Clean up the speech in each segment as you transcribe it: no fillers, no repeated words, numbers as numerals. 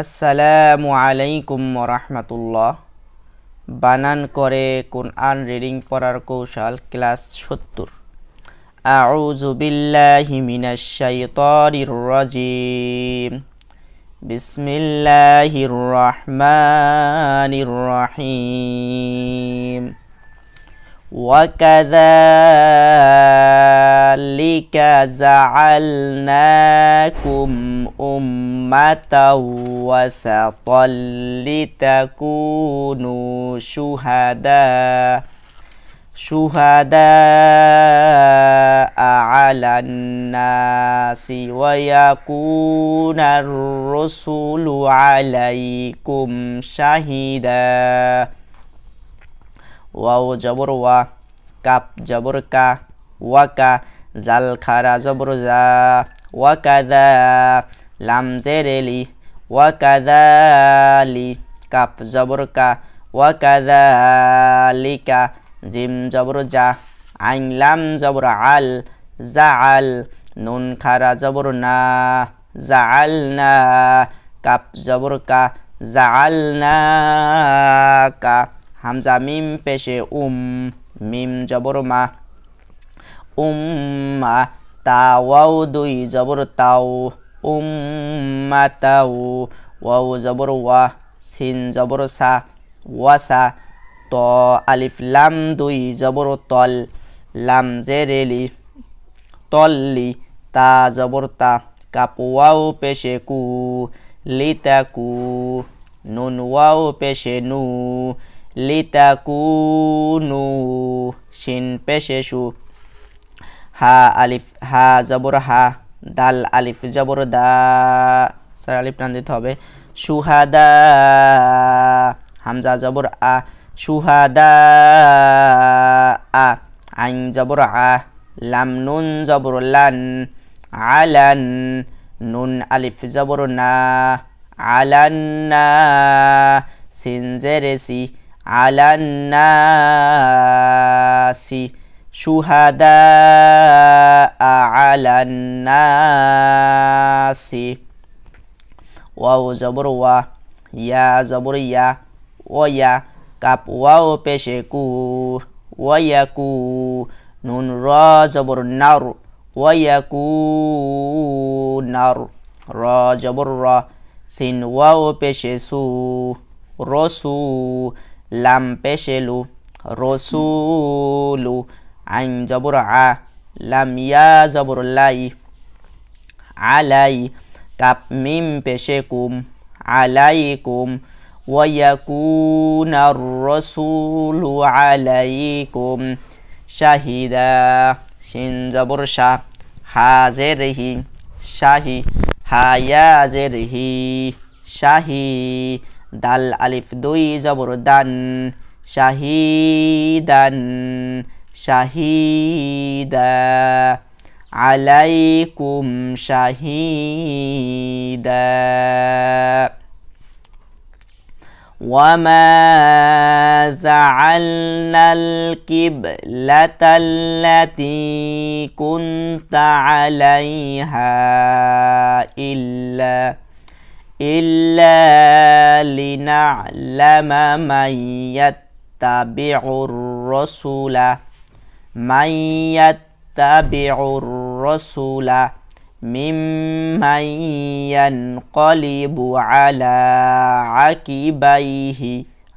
আসসালামু আলাইকুম রাহমাতুল্লাহ। বানান করে কোরআন রিডিং পড়ার কৌশল ক্লাস ৭০। আউযু বিল্লাহি মিনাশ শাইতানির রাজিম। বিসমিল্লাহির রহমানির রহিম। وكذلك جعلناكم أمة وسطا لتكونوا شهداء على الناس ويكون الرسول عليكم شهيدا। ওয়াও জবর ওয়া, কাপ জবর কা, ওয়াকা, জাল খারা জবর জা, ওয়াকাদা, লাম জেরেলি, ওয়াকাদালি, কাপ জবর কা, ওয়াকাদালিকা, জিম জবর জা, আইন লাম জবর আল, জাআল, নুন খারা জবর না, জাআলনা, কাপ জবর কা, জাআলনাকা, হামজা মিম পেশে মিম জবর মা, উম্মা, তা ওয়াও দুই জবর তাও, উম্মাতাও, ওয়াও জবর ওয়া, সিন জবর সা, ওয়াসা, ত আলিফ লাম দুই জবর তল, লাম জেরেলি, তল্লি, তা জবর তা, কাপ ওয়াও পেশে কু, লিতাকু, নুন ওয়াও পেশে নু, লিতাকুনু, শিন পেশে শু, হা আলিফ হা জবর হা, দাল আলিফ জবর দা, স্যার আলিফ টান দিতে হবে, সুহাদা, হামজা জবর আ, সুহাদা আ, আইন জবর আ, লাম নুন জবর লান, আলান, নুন আলিফ জবর না, আলান্না, সিন জেরে সি, আলান্নাসি, শুহাদা আলান্নাসি। ওয়াও জবর ওয়া, ইয়া জবর ইয়া, ওয়া, কাপ ওয়াও পেশে কু, ওয়াকু, নুন র জবর নার, ওয়াকু নার, র জবর র, সিন ওয়াও পেশে সু, রসু, লাম পেশেলু, রসুলু, আইন জবর আ, লাম ইয়া জবর লাই, আলাই, কাপ মিম পেশে কুম, আলাইকুম, ওয়াকুনার রসুলু আলাইকুম শাহিদা, শিন জবর শা, হা জেরহি, শাহি, হা ইয়া জেরহি, শাহি, দাল আলিফ দুই জবর দান, শাহিদান, শাহিদা, আলাইকুম শাহিদা। وما جعلنا القبلة التي كنت عليها إلا لنعلم من يتبع الرسول ممن ينقلب على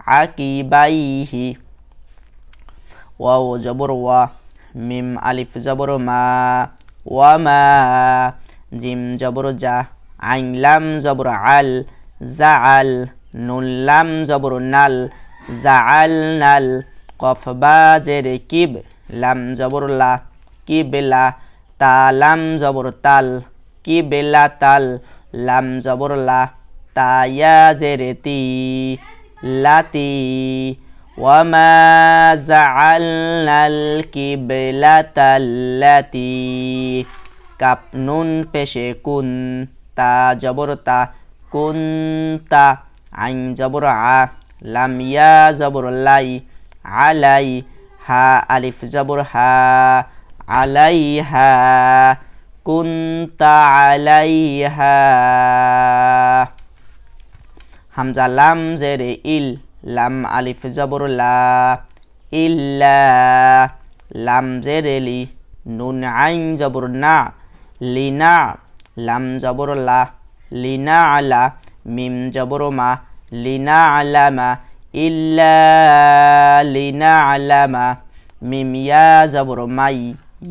عقبيه ওয়াও জবর ওয়া, মিম আলিফ জবর মা, ওয়ামা, জিম জবর জা, আইন লাম জবর আল, জাআল, নুন লাম জবর নাল, জাআল নাল, কফ বা জেরে কিব, লাম জবর লা, কিবলা, তা লাম জবর তাল, কিবলা তাল, লাম জবর লা, তা ইয়া জেরে তি, লাতি, ওয়ামা জাআলনাল কিবলাতাল্লাতি, কাপ নুন পেশে কুন, তা জবর তা, কুনতা, আইন জবর আ, লাম ইয়া জবর লাই, আলাই, হা আলিফ জবর হা, আলাইহা, কুনতা আলাইহা। হামজা লাম জেরে ইল লাম আলিফ জবর লা ইল্লা লাম জেরে লি নুন আইন জবর না লিনা লাম জবর লা লিনা আলা মিম জবর মা লিনা আলামা ইল্লা লিনা আলামা মিম ইয়া জবর মাই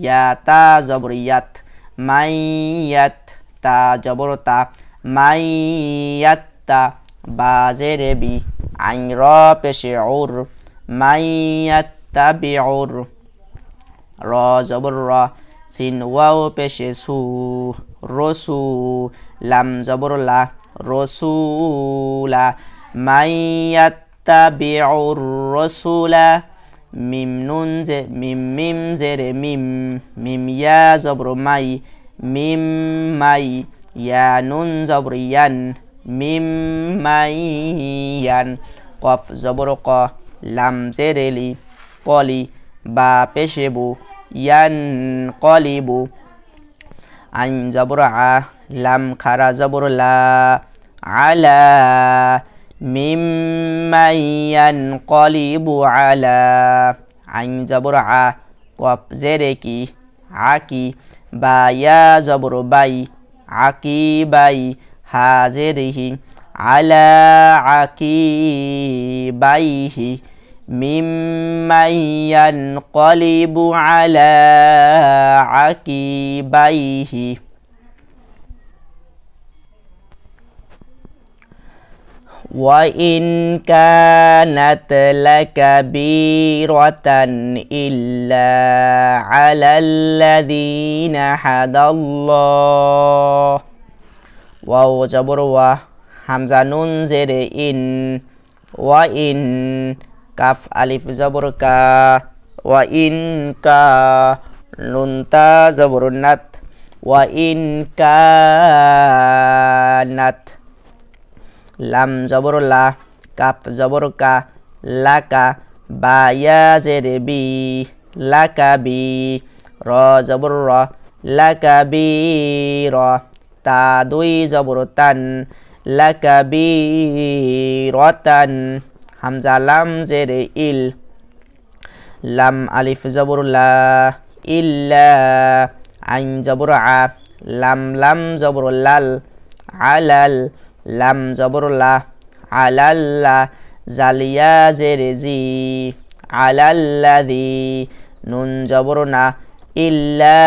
ইয়া তা জবর ইয়াত মাইয়াত তা জবর তা মাইয়াত্তা বা জেরে বি আইন র পেশে উর মাইয়াত্তাবিউর র জবর র সিন ওয়াও পেশে সু রসু লাম জবর লা রসুলা মাইয়াত্তাবিউর রসুলা মিম নুন জে মিম জেরে মিম ইয়া জবর মাই মিম মাই ইয়া নুন জবর ইয়ান মিম মাইয়ান কফ জবর ক লাম জেরে লি কলি বা পেশেবু ইয়ান কলিবু আইন জবর আ লাম খারা জবর লা আলা মিম মাইয়ান কলিবু আলা আইন জবর আ কফ জেরে কি আকি বা ইয়া জবর বাই আকি বাই হা জেরিহি আলা আকি বাইহি মিম মাইয়ান কলিবু আলা আকি বাইহি وَإِنْ كَانَتْ لَكَبِيرَةً إِلَّا عَلَى الَّذِينَ هَدَى اللَّهُ ওয়াও জবর ওয়া হামজা নুন জেরে ইন ওয়া ইন কাফ আলিফ জবর কা ওয়া ইন কা নুন তা জবর নাত ওয়া ইন কানাত লাম জবর লা কাফ জবর কা লাকা বা ইয়া জেরে বি লাকা বি র জবর র লাকা বি র তা দুই জবর তান লাকা বি রতান হামজা লাম জেরে ইল লাম আলিফ জবর লা ইল্লা আইন জবর আ লাম জবর লাল আলাল লাম জবর লা আলাল্লা জালিয়া জেরে জি আলাল্লাযী নুন জবর না ইল্লা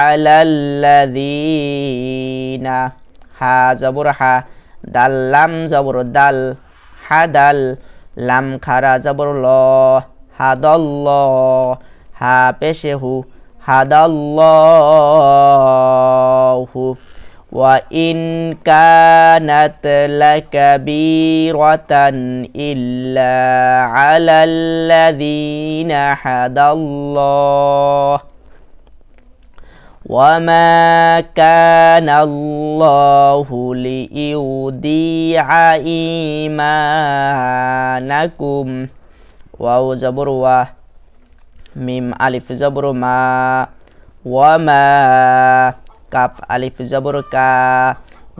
আলাল্লাযীনা হা জবর হা দাল লাম জবর দাল হাদাল লাম খারা জবর ল হাদাল্লাহ হা পেশে হু হাদাল্লাহু وَإِنْ كَانَتْ لَكَبِيرَةً إِلَّا عَلَى الَّذِينَ هَدَى اللَّهُ وَمَا كَانَ اللَّهُ لِيُضِيعَ إِيمَانَكُمْ واو زبر وا মিম আলিফ জবর মা ওয়ামা কাফ আলিফ জবর কা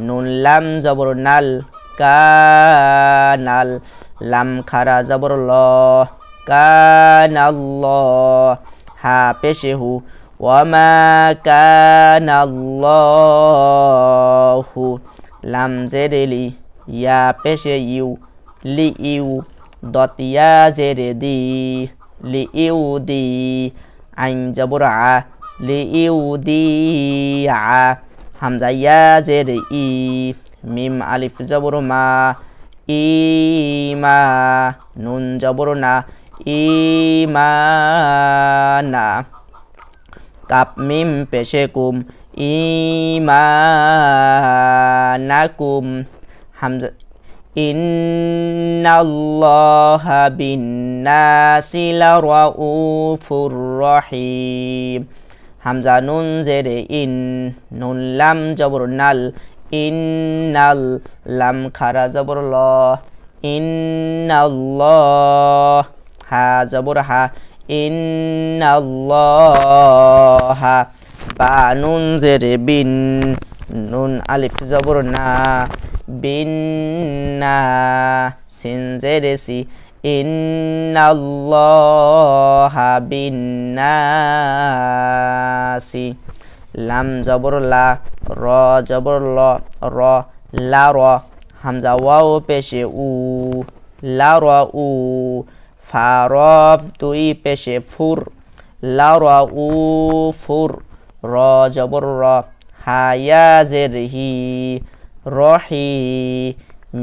নুন লাম জবর নাল কানাল লাম খারা জবর ল কানাল্লাহ হা পেশে হু ওয়ামা কানাল্লাহু লাম জেরে লি ইয়া পেশে ইউ লি ইউ দত ইয়া জেরে দি লি ইউ দি আইন জবর আ লি ইউ দি আ হামজা ইয়া জেরে ই মিম আলিফ জবর মা ইমা নুন জবর না ইমানা কাপ মিম পেশে কুম ইমানাকুম হামজা ইন্নাল্লাহা বিন্নাসি লারাউফুর রহিম হামজা নুন জেরে ইন নুন লাম জবর নাল ইন্নাল লাম খারা জবর ল ইন্নাল্লাহ হা জবর হা বিন্না সিন জেরেসি ইন্নাল্লাহা বিন্নাসি লাম জবর লা র জবর ল র লা র হামজা ওয়াও পেশে উ লা র উ ফা র দুই পেশে ফুর লা র উ ফুর র জবর র হা ইয়া জের হি রহি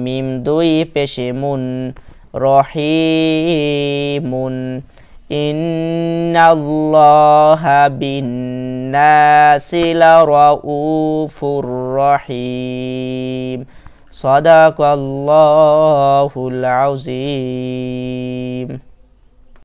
মিম দুই পেশে মুন রহিমুন ইন্নাল্লাহা বিন্নাসি লারাউফুর রহিম সাদাকাল্লাহুল আযীম।